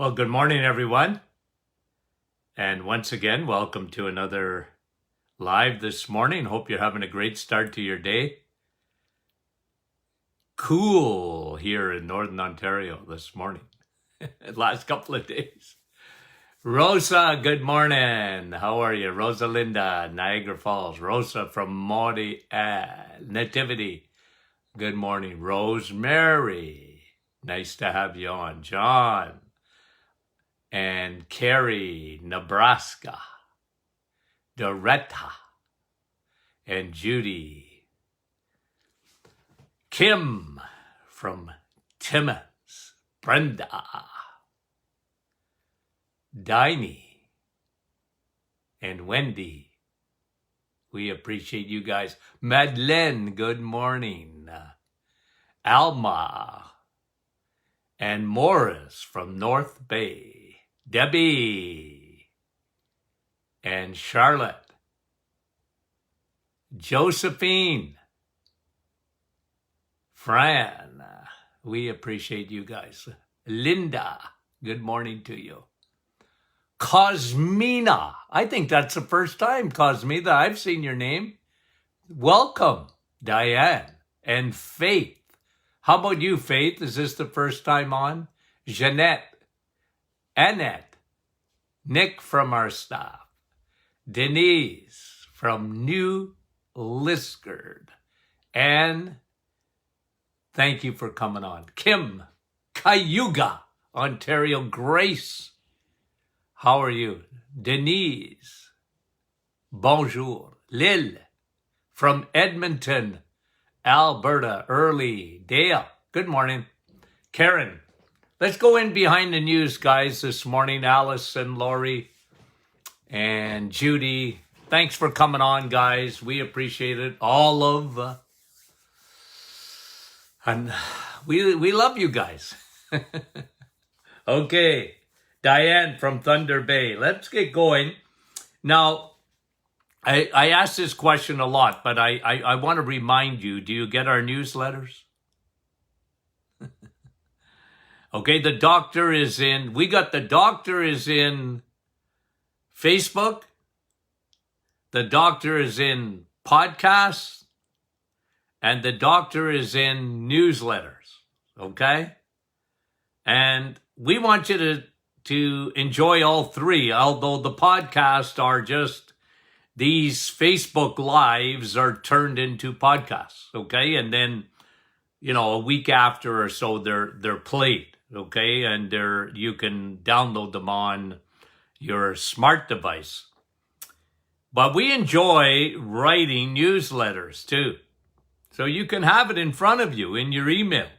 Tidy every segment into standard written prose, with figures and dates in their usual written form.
Well, good morning, everyone. And once again, welcome to another live this morning. Hope you're having a great start to your day. Cool here in Northern Ontario this morning. Last couple of days. Rosa, good morning. How are you? Rosalinda, Niagara Falls. Rosa from Nativity. Good morning. Rosemary, nice to have you on. John and Carrie, Nebraska. Doretta and Judy. Kim from Timmins. Brenda. Diney and Wendy. We appreciate you guys. Madeleine, good morning. Alma and Morris from North Bay. Debbie and Charlotte. Josephine. Fran, we appreciate you guys. Linda, good morning to you. Cosmina, I think that's the first time, Cosmina, I've seen your name. Welcome, Diane and Faith. How about you, Faith? Is this the first time on? Jeanette, Annette, Nick from our staff, Denise from New Liskeard, and thank you for coming on. Kim, Cayuga, Ontario. Grace, how are you? Denise, bonjour. Lil from Edmonton, Alberta. Early. Dale, good morning. Karen, let's go in behind the news, guys, this morning. Alice and Lori and Judy, thanks for coming on, guys. We appreciate it. All of, and we love you guys. Okay, Diane from Thunder Bay. Let's get going. Now, I ask this question a lot, but I want to remind you, do you get our newsletters? Okay, the doctor is in, we got the doctor is in Facebook. The doctor is in podcasts. And the doctor is in newsletters. Okay? And we want you to enjoy all three, although the podcasts are just, these Facebook Lives are turned into podcasts. Okay? And then, a week after or so, they're played. Okay, and you can download them on your smart device. But we enjoy writing newsletters too. So you can have it in front of you in your email.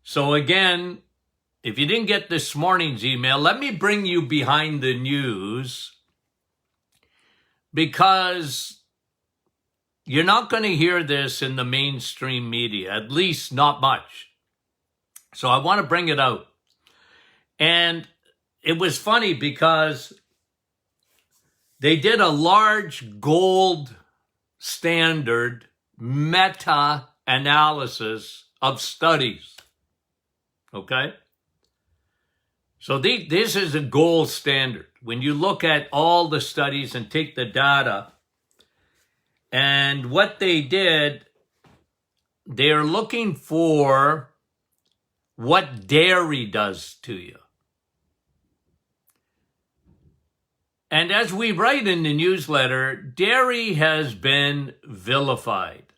So again, if you didn't get this morning's email, let me bring you behind the news, because you're not going to hear this in the mainstream media, at least not much. So I want to bring it out. And it was funny because they did a large gold standard meta-analysis of studies. Okay? So this is a gold standard. When you look at all the studies and take the data, and what they did, they're looking for what dairy does to you. And as we write in the newsletter, dairy has been vilified.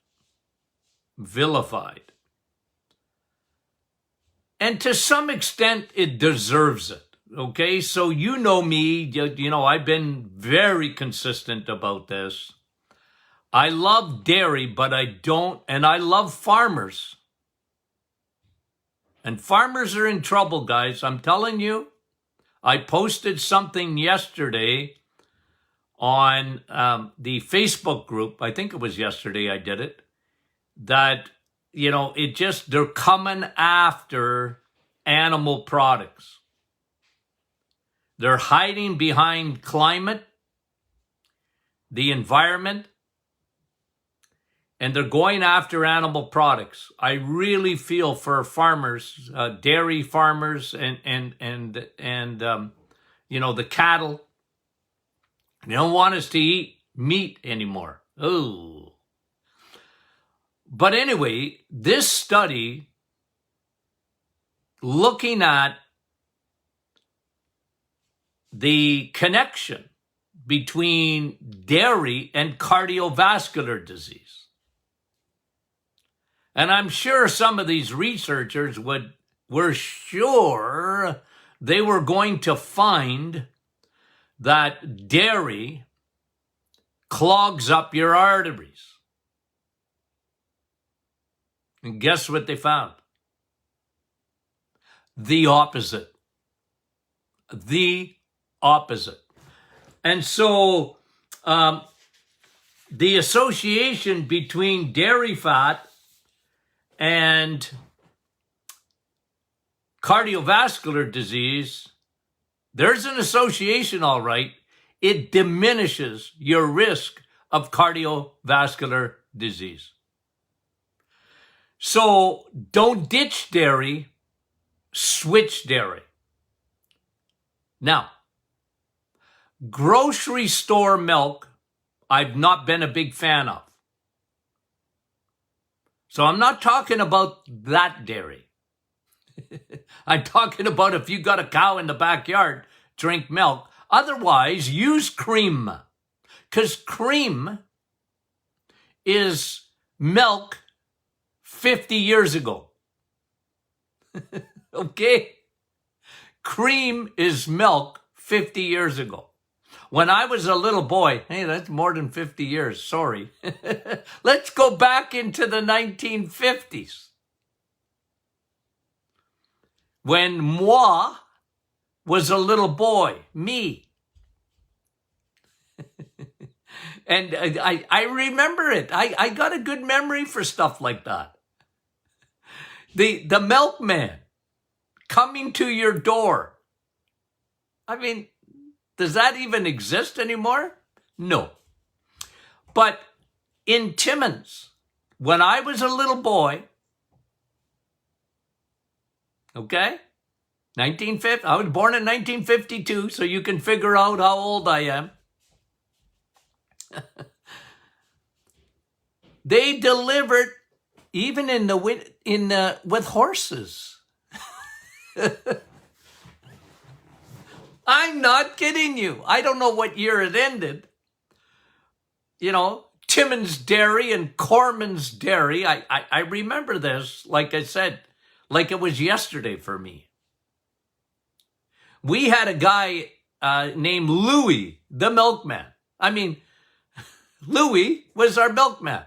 Vilified. And to some extent, it deserves it. Okay, so you know me, I've been very consistent about this. I love dairy, but I don't, and I love farmers. And farmers are in trouble, guys. I'm telling you. I posted something yesterday on the Facebook group. I think it was yesterday I did it. That, they're coming after animal products. They're hiding behind climate, the environment, and they're going after animal products. I really feel for farmers, dairy farmers, and the cattle. They don't want us to eat meat anymore. Oh. But anyway, this study looking at the connection between dairy and cardiovascular disease. And I'm sure some of these researchers were sure they were going to find that dairy clogs up your arteries. And guess what they found? The opposite. The opposite. And so the association between dairy fat and cardiovascular disease, there's an association, all right. It diminishes your risk of cardiovascular disease. So don't ditch dairy, switch dairy. Now, grocery store milk, I've not been a big fan of. So I'm not talking about that dairy. I'm talking about if you got a cow in the backyard, drink milk. Otherwise, use cream. Because cream is milk 50 years ago. Okay? Cream is milk 50 years ago. When I was a little boy, hey, that's more than 50 years, sorry. Let's go back into the 1950s. When moi was a little boy, me. And I remember it. I got a good memory for stuff like that. The milkman coming to your door. I mean, does that even exist anymore? No. But in Timmins, when I was a little boy, okay, 1950, I was born in 1952, so you can figure out how old I am. They delivered even in the with horses. I'm not kidding you. I don't know what year it ended. You know, Timmins Dairy and Corman's Dairy. I remember this, like I said, like it was yesterday for me. We had a guy named Louis, the milkman. I mean, Louis was our milkman.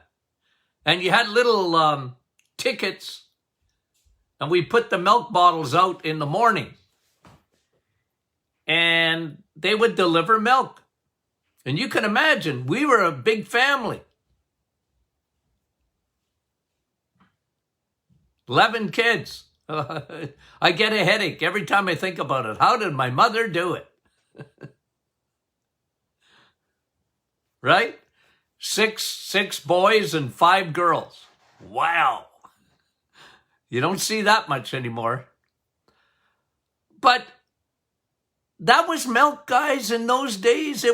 And you had little tickets, and we put the milk bottles out in the morning. And they would deliver milk. And you can imagine, we were a big family. 11 kids. I get a headache every time I think about it. How did my mother do it? Right? Six boys and 5 girls. Wow. You don't see that much anymore. But that was milk, guys, in those days.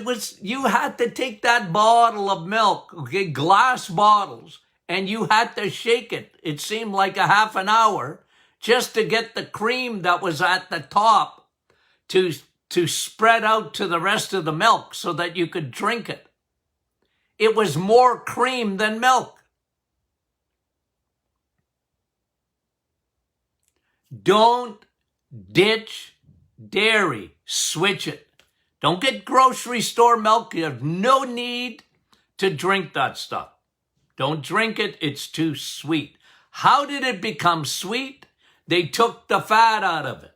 You had to take that bottle of milk, okay, glass bottles, and you had to shake it. It seemed like a half an hour just to get the cream that was at the top to spread out to the rest of the milk so that you could drink it. It was more cream than milk. Don't ditch dairy. Switch it. Don't get grocery store milk. You have no need to drink that stuff. Don't drink it. It's too sweet. How did it become sweet? They took the fat out of it.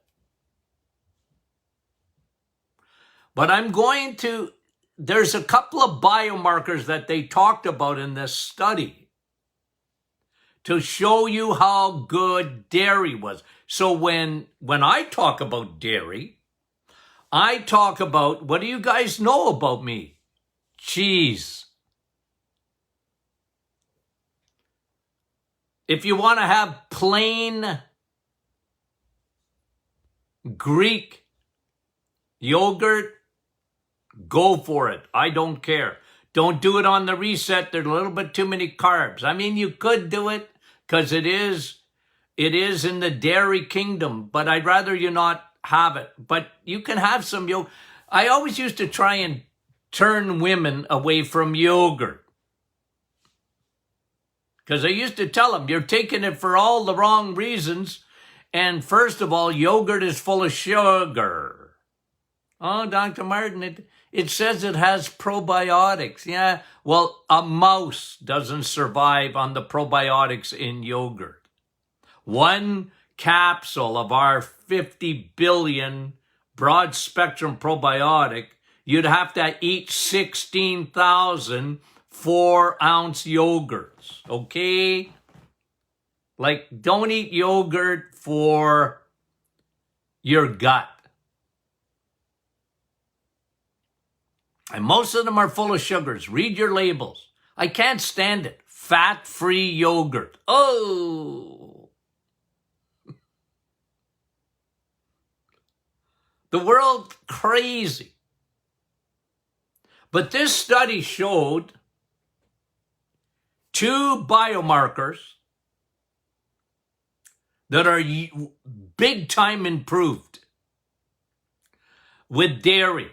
But there's a couple of biomarkers that they talked about in this study to show you how good dairy was. So when I talk about dairy, I talk about, what do you guys know about me? Cheese. If you want to have plain Greek yogurt, go for it. I don't care. Don't do it on the reset. There's a little bit too many carbs. I mean, you could do it because it is in the dairy kingdom, but I'd rather you not have it. But you can have some yogurt. I always used to try and turn women away from yogurt, because I used to tell them, you're taking it for all the wrong reasons. And first of all, yogurt is full of sugar. Oh, Dr. Martin, it says it has probiotics. Yeah, well, a mouse doesn't survive on the probiotics in yogurt. One capsule of our 50 billion broad spectrum probiotic, you'd have to eat 16,000 4-ounce yogurts, okay? Like, don't eat yogurt for your gut. And most of them are full of sugars. Read your labels. I can't stand it. Fat-free yogurt. Oh! The world crazy. But this study showed 2 biomarkers that are big time improved with dairy.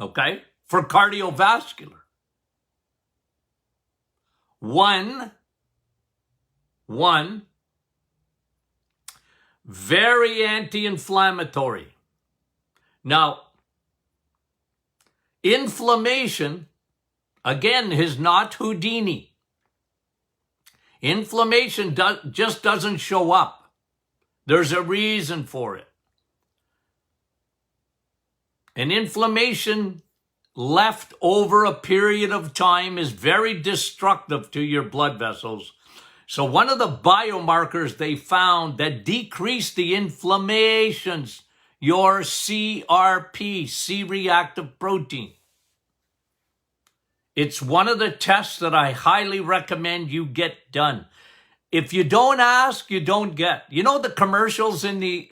Okay? For cardiovascular. One, very anti-inflammatory. Now, inflammation, again, is not Houdini. Inflammation just doesn't show up. There's a reason for it. And inflammation left over a period of time is very destructive to your blood vessels. So one of the biomarkers they found that decreased the inflammations, your CRP, C-reactive protein. It's one of the tests that I highly recommend you get done. If you don't ask, you don't get. You know the commercials in the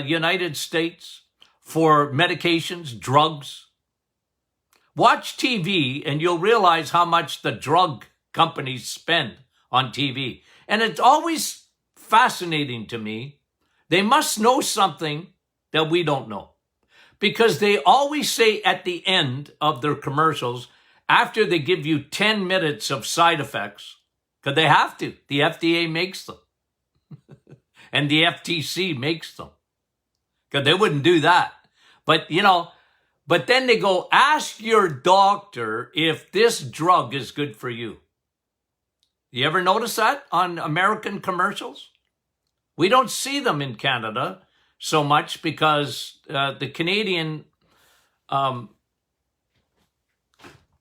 United States for medications, drugs? Watch TV and you'll realize how much the drug companies spend on TV. And it's always fascinating to me. They must know something that we don't know. Because they always say at the end of their commercials, after they give you 10 minutes of side effects, because they have to. The FDA makes them. And the FTC makes them. Because they wouldn't do that. But, but then they go, ask your doctor if this drug is good for you. You ever notice that on American commercials? We don't see them in Canada so much because the Canadian, the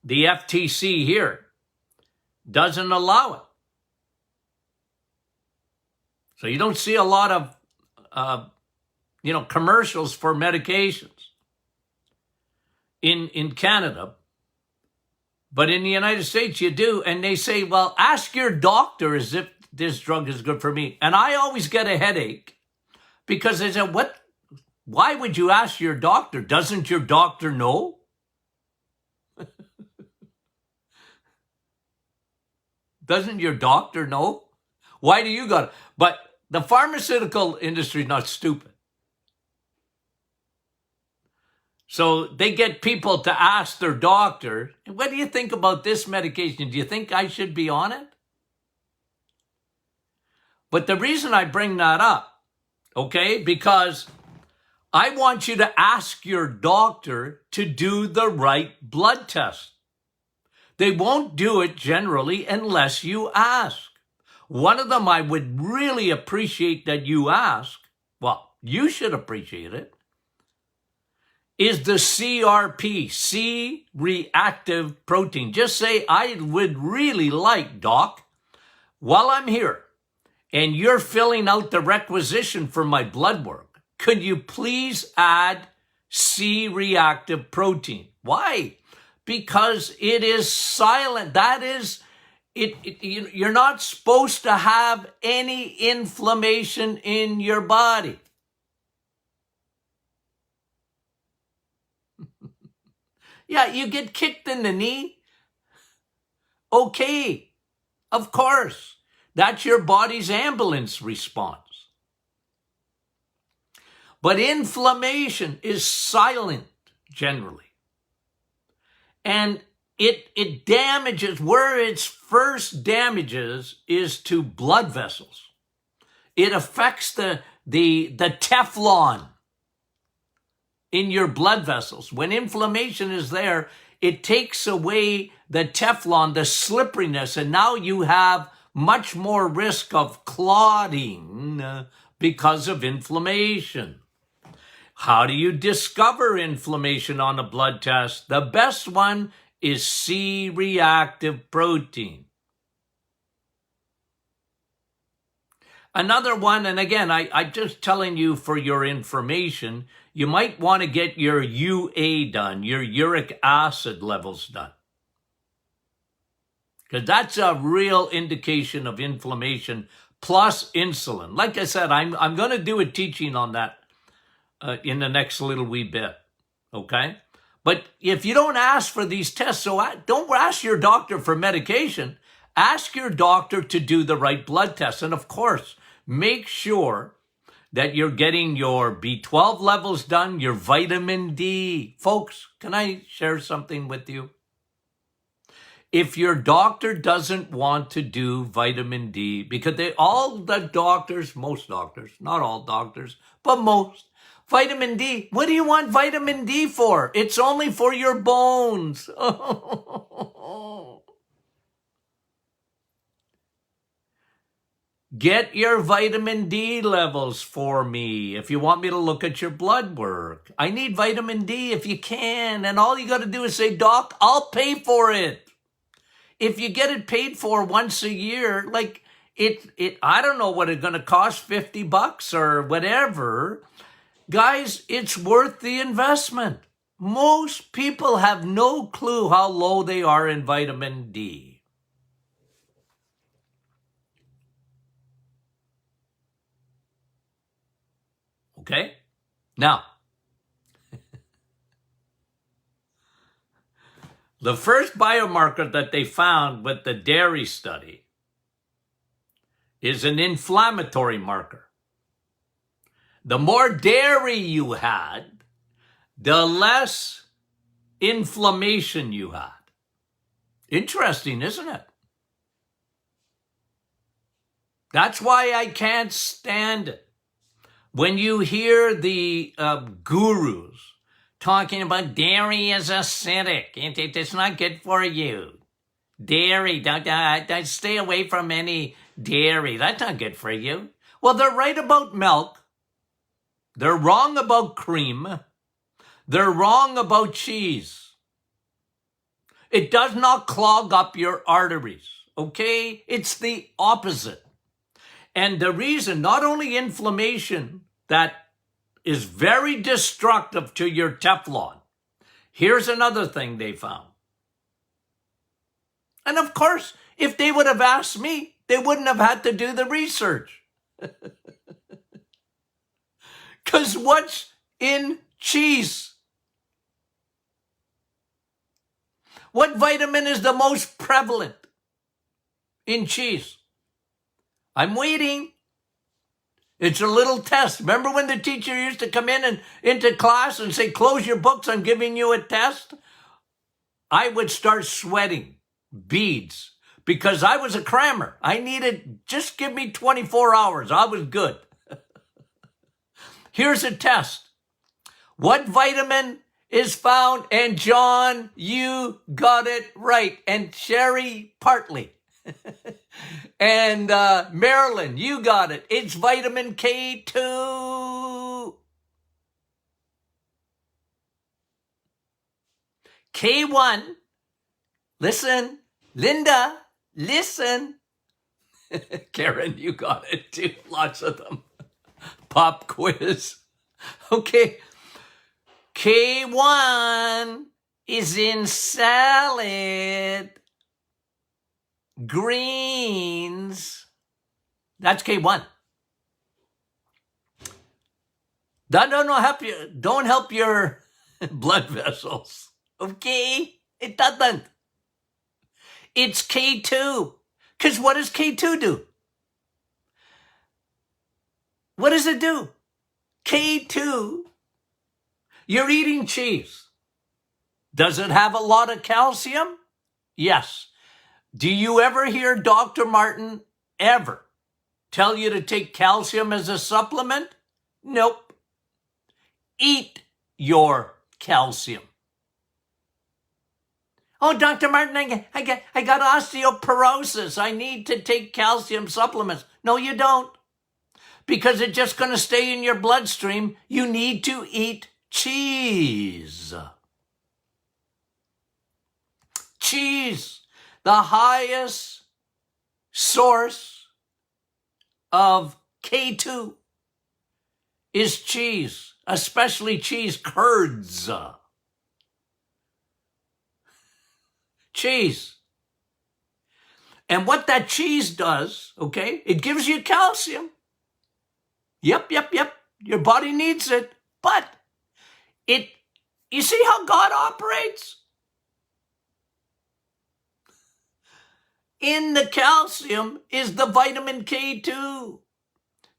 FTC here doesn't allow it. So you don't see a lot of, commercials for medications in Canada. But in the United States, you do. And they say, well, ask your doctor as if this drug is good for me. And I always get a headache because they say, why would you ask your doctor? Doesn't your doctor know? Doesn't your doctor know? Why do you got it? But the pharmaceutical industry is not stupid. So they get people to ask their doctor, what do you think about this medication? Do you think I should be on it? But the reason I bring that up, okay, because I want you to ask your doctor to do the right blood test. They won't do it generally unless you ask. One of them I would really appreciate that you ask, well, you should appreciate it, is the CRP, C-reactive protein. Just say, I would really like, doc, while I'm here and you're filling out the requisition for my blood work, could you please add C-reactive protein? Why? Because it is silent. That is you're not supposed to have any inflammation in your body. Yeah, you get kicked in the knee. Okay, of course. That's your body's ambulance response. But inflammation is silent generally. And it damages, where its first damages is to blood vessels. It affects the Teflon in your blood vessels. When inflammation is there, it takes away the Teflon, the slipperiness, and now you have much more risk of clotting because of inflammation. How do you discover inflammation on a blood test? The best one is C-reactive protein. Another one, and again, I'm just telling you for your information, you might want to get your UA done, your uric acid levels done. Because that's a real indication of inflammation plus insulin. Like I said, I'm going to do a teaching on that in the next little wee bit, okay? But if you don't ask for these tests, so don't ask your doctor for medication. Ask your doctor to do the right blood tests. And of course, make sure that you're getting your B12 levels done, your vitamin D. Folks, can I share something with you? If your doctor doesn't want to do vitamin D, because most doctors, not all doctors, but most, vitamin D, what do you want vitamin D for? It's only for your bones. Get your vitamin D levels for me if you want me to look at your blood work. I need vitamin D if you can. And all you got to do is say, Doc, I'll pay for it. If you get it paid for once a year, like I don't know what it's going to cost, $50 or whatever. Guys, it's worth the investment. Most people have no clue how low they are in vitamin D. Okay? Now, the first biomarker that they found with the dairy study is an inflammatory marker. The more dairy you had, the less inflammation you had. Interesting, isn't it? That's why I can't stand it. When you hear the gurus talking about dairy is acidic, it's not good for you. Dairy, don't stay away from any dairy. That's not good for you. Well, they're right about milk. They're wrong about cream. They're wrong about cheese. It does not clog up your arteries, okay? It's the opposite. And the reason, not only inflammation that is very destructive to your Teflon. Here's another thing they found. And of course, if they would have asked me, they wouldn't have had to do the research. Because what's in cheese? What vitamin is the most prevalent in cheese? I'm waiting. It's a little test. Remember when the teacher used to come in and into class and say, close your books, I'm giving you a test? I would start sweating beads because I was a crammer. I needed, just give me 24 hours. I was good. Here's a test. What vitamin is found? And John, you got it right. And Sherry, partly. And Marilyn, you got it. It's vitamin K2. K1. Listen. Linda, listen. Karen, you got it too. Lots of them. Pop quiz. Okay. K1 is in salad. greens, that's K1. That don't help your blood vessels. Okay? It doesn't. It's K2. Because what does K2 do? What does it do? K2, you're eating cheese. Does it have a lot of calcium? Yes. Do you ever hear Dr. Martin ever tell you to take calcium as a supplement? Nope. Eat your calcium. Oh, Dr. Martin, I got osteoporosis. I need to take calcium supplements. No, you don't. Because it's just going to stay in your bloodstream. You need to eat cheese. Cheese, the highest source of K2 is cheese, especially cheese curds. Cheese. And what that cheese does, okay, it gives you calcium. Yep. Your body needs it. But you see how God operates? In the calcium is the vitamin K2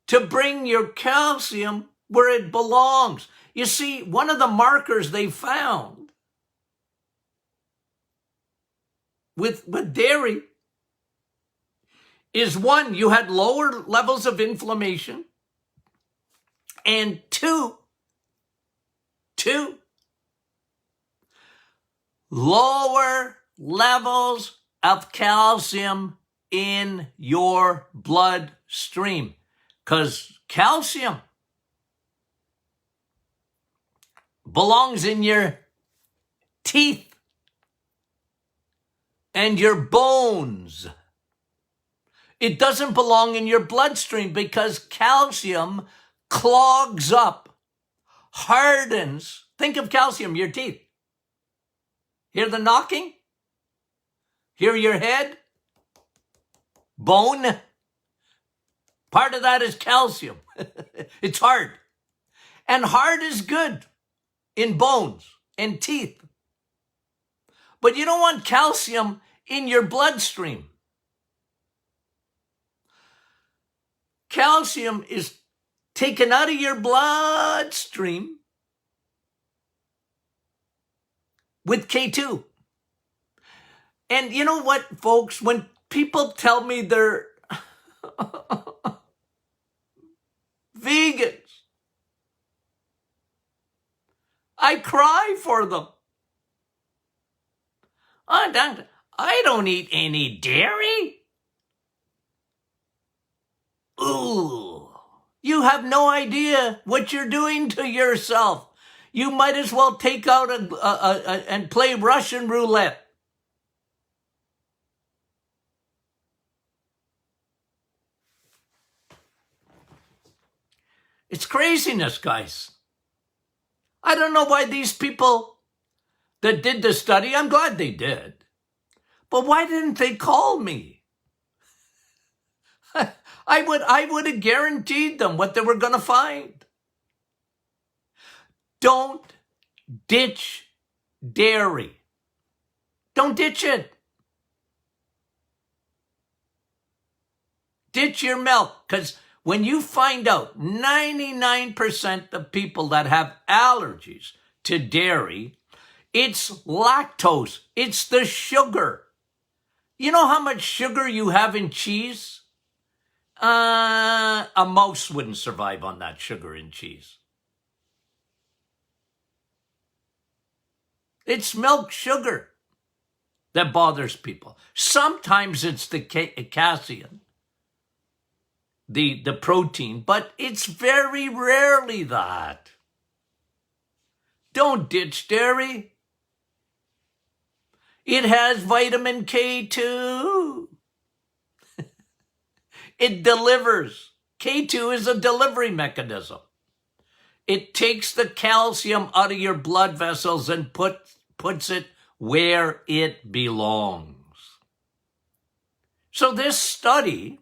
to bring your calcium where it belongs. You see, one of the markers they found with dairy is one, you had lower levels of inflammation, and two, lower levels of calcium in your bloodstream. Because calcium belongs in your teeth and your bones. It doesn't belong in your bloodstream because calcium clogs up, hardens. Think of calcium, your teeth. Hear the knocking? Hear your head? Bone? Part of that is calcium. It's hard. And hard is good in bones and teeth. But you don't want calcium in your bloodstream. Calcium is taken out of your bloodstream with K2. And you know what, folks? When people tell me they're vegans, I cry for them. Oh, doctor, I don't eat any dairy. Ooh, you have no idea what you're doing to yourself. You might as well take out and play Russian roulette. It's craziness, guys. I don't know why these people that did the study, I'm glad they did, but why didn't they call me? I would have guaranteed them what they were going to find. Don't ditch dairy. Don't ditch it. Ditch your milk, because when you find out 99% of people that have allergies to dairy, it's lactose. It's the sugar. You know how much sugar you have in cheese? A mouse wouldn't survive on that sugar in cheese. It's milk sugar that bothers people. Sometimes it's the casein, the protein, but it's very rarely that. Don't ditch dairy. It has vitamin K2. It delivers. K2 is a delivery mechanism. It takes the calcium out of your blood vessels and puts it where it belongs. So this study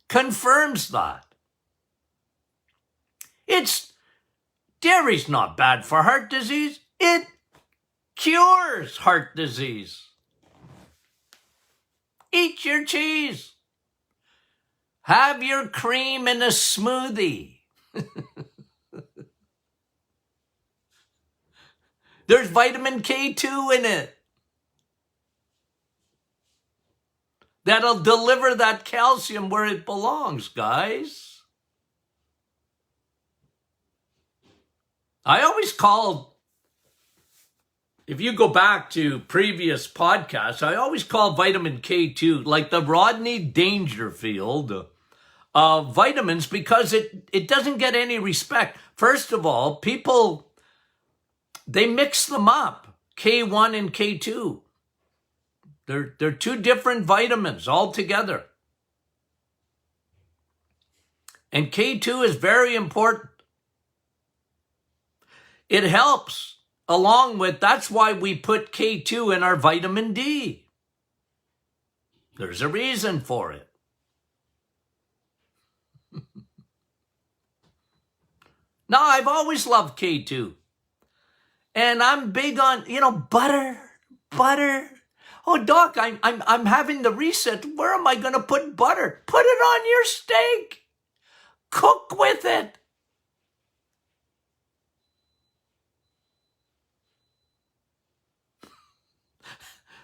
confirms that. Dairy's not bad for heart disease. It cures heart disease. Eat your cheese. Have your cream in a smoothie. There's vitamin K2 in it. That'll deliver that calcium where it belongs, guys. I always call, if you go back to previous podcasts, I always call vitamin K2 like the Rodney Dangerfield of vitamins because it doesn't get any respect. First of all, people, they mix them up, K1 and K2. They're two different vitamins altogether. And K2 is very important. It helps along with, that's why we put K2 in our vitamin D. There's a reason for it. Now, I've always loved K2. And I'm big on, butter. Oh, Doc, I'm having the reset. Where am I going to put butter? Put it on your steak. Cook with it.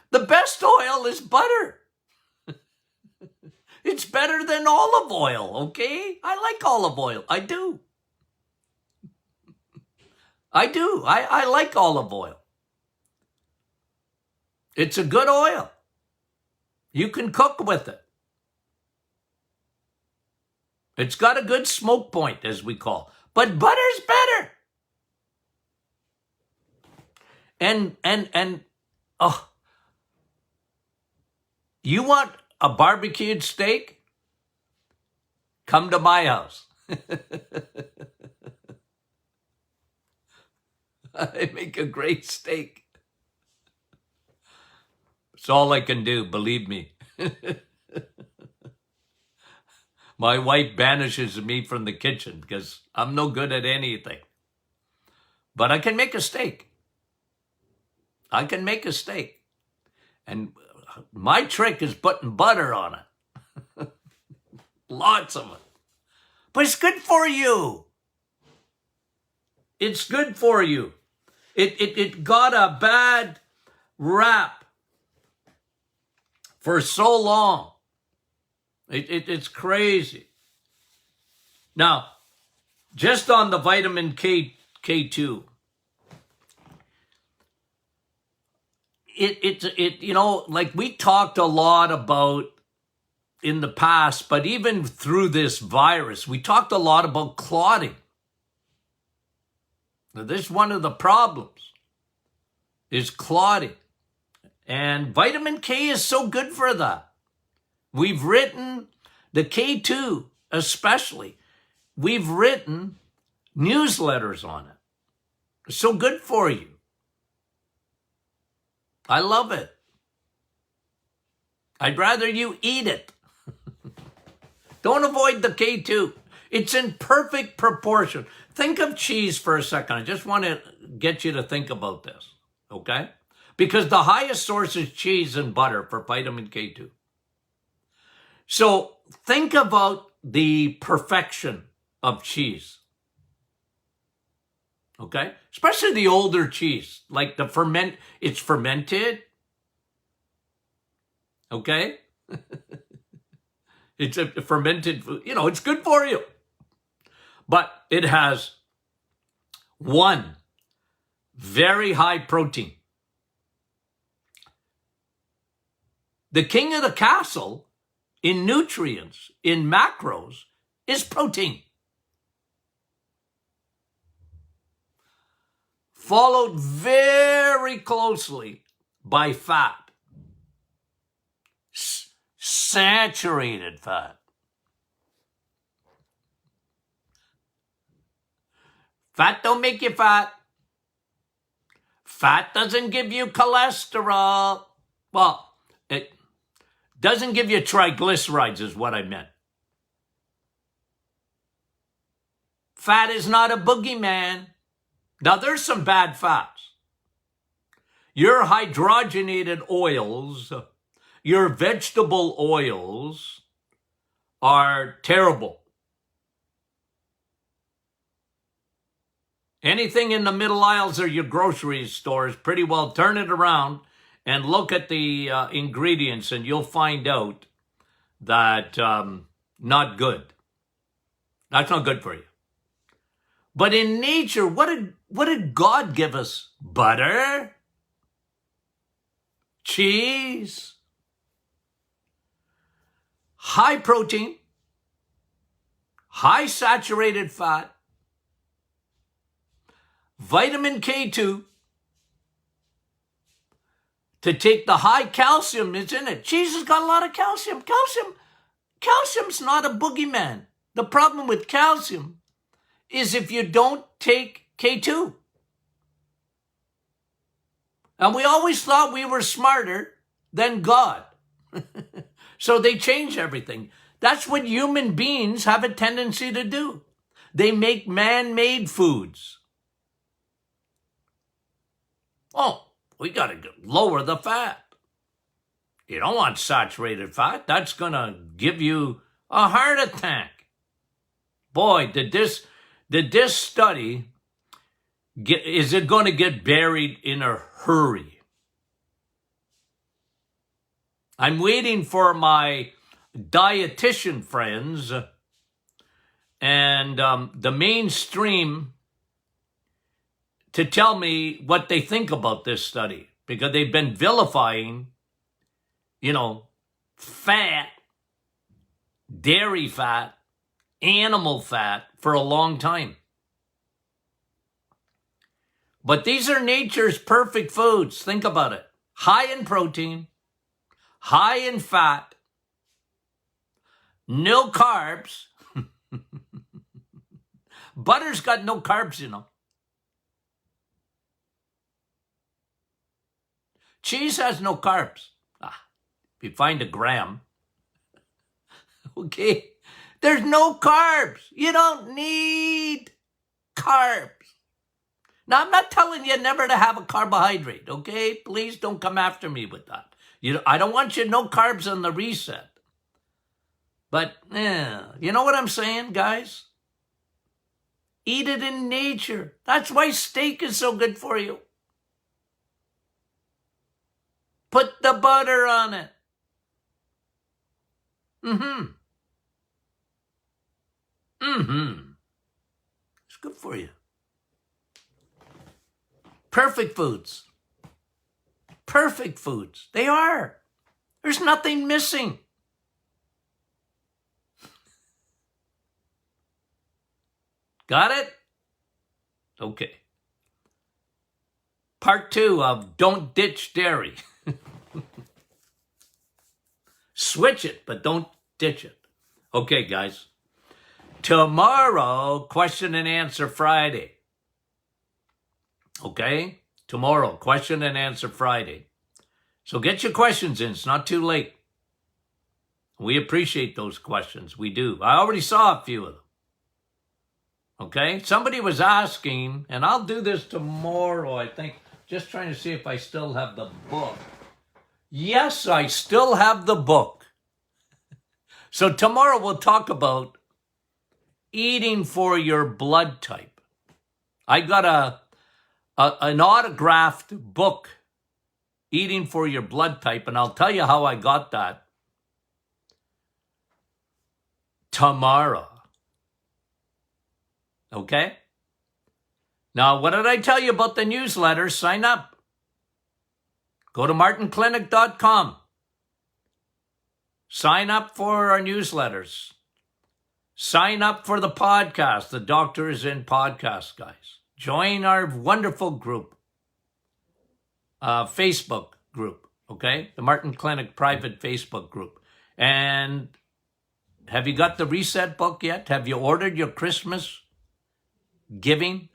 The best oil is butter. It's better than olive oil, okay? I like olive oil. I do. I like olive oil. It's a good oil. You can cook with it. It's got a good smoke point, as we call. But butter's better. And you want a barbecued steak? Come to my house. I make a great steak. It's all I can do, believe me. My wife banishes me from the kitchen because I'm no good at anything. But I can make a steak. And my trick is putting butter on it. Lots of it. But it's good for you. It's good for you. It got a bad rap for so long. It's crazy. Now, just on the vitamin K2, like we talked a lot about in the past, but even through this virus, we talked a lot about clotting. Now, this is one of the problems, is clotting. And vitamin K is so good for that. We've written, the K2 especially, we've written newsletters on it. It's so good for you. I love it. I'd rather you eat it. Don't avoid the K2. It's in perfect proportion. Think of cheese for a second. I just want to get you to think about this, okay? Because the highest source is cheese and butter for vitamin K2. So think about the perfection of cheese, okay? Especially the older cheese, like it's fermented, okay? It's a fermented food, it's good for you. But it has one, very high protein. The king of the castle in nutrients, in macros, is protein. Followed very closely by fat. Saturated fat. Fat don't make you fat. Fat doesn't give you cholesterol. Well, Doesn't give you triglycerides is what I meant. Fat is not a boogeyman. Now, there's some bad fats. Your hydrogenated oils, your vegetable oils are terrible. Anything in the middle aisles of your grocery stores, pretty well turn it around and look at the ingredients, and you'll find out that not good. That's not good for you. But in nature, what did God give us? Butter, cheese, high protein, high saturated fat, vitamin K2, to take the high calcium that's in it. Cheese has got a lot of calcium. Calcium's not a boogeyman. The problem with calcium is if you don't take K2. And we always thought we were smarter than God. So they change everything. That's what human beings have a tendency to do. They make man-made foods. Oh, we got to lower the fat. You don't want saturated fat. That's going to give you a heart attack. Boy, did this study, is it going to get buried in a hurry? I'm waiting for my dietitian friends and the mainstream to tell me what they think about this study, because they've been vilifying, fat, dairy fat, animal fat for a long time. But these are nature's perfect foods. Think about it. High in protein, high in fat, no carbs. Butter's got no carbs, Cheese has no carbs. If you find a gram. Okay. There's no carbs. You don't need carbs. Now, I'm not telling you never to have a carbohydrate, okay? Please don't come after me with that. I don't want you no carbs on the reset. But, you know what I'm saying, guys? Eat it in nature. That's why steak is so good for you. Put the butter on it. It's good for you. Perfect foods. Perfect foods. They are. There's nothing missing. Got it? Okay. Part 2 of Don't Ditch Dairy. Switch it, but don't ditch it. Okay, guys. Tomorrow, question and answer Friday. Okay? Tomorrow, question and answer Friday. So get your questions in. It's not too late. We appreciate those questions. We do. I already saw a few of them. Okay? Somebody was asking, and I'll do this tomorrow, I think. Just trying to see if I still have the book. Yes, I still have the book. So tomorrow we'll talk about eating for your blood type. I got an autographed book, Eating for Your Blood Type, and I'll tell you how I got that tomorrow. Okay? Now, what did I tell you about the newsletter? Sign up. Go to martinclinic.com. Sign up for our newsletters. Sign up for the podcast, the Doctor is In podcast, guys. Join our wonderful group, Facebook group, okay? The Martin Clinic private Facebook group. And have you got the Reset book yet? Have you ordered your Christmas giving?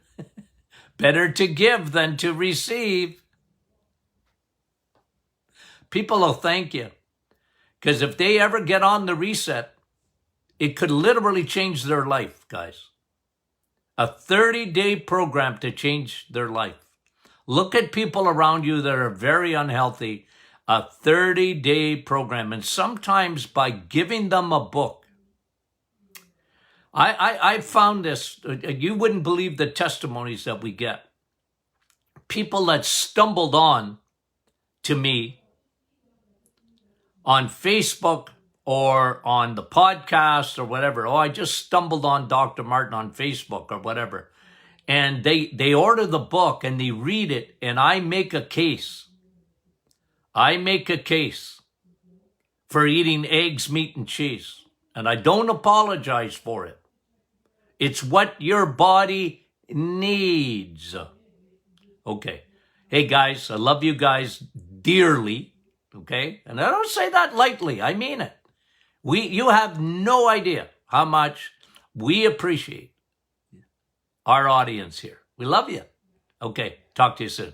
Better to give than to receive. People will thank you. Because if they ever get on the reset, it could literally change their life, guys. A 30-day program to change their life. Look at people around you that are very unhealthy. A 30-day program. And sometimes by giving them a book. I found this. You wouldn't believe the testimonies that we get. People that stumbled on to me on Facebook or on the podcast or whatever. Oh, I just stumbled on Dr. Martin on Facebook or whatever. And they order the book and they read it, and I make a case. I make a case for eating eggs, meat, and cheese. And I don't apologize for it. It's what your body needs. Okay. Hey, guys, I love you guys dearly. Okay? And I don't say that lightly. I mean it. You have no idea how much we appreciate our audience here. We love you. Okay. Talk to you soon.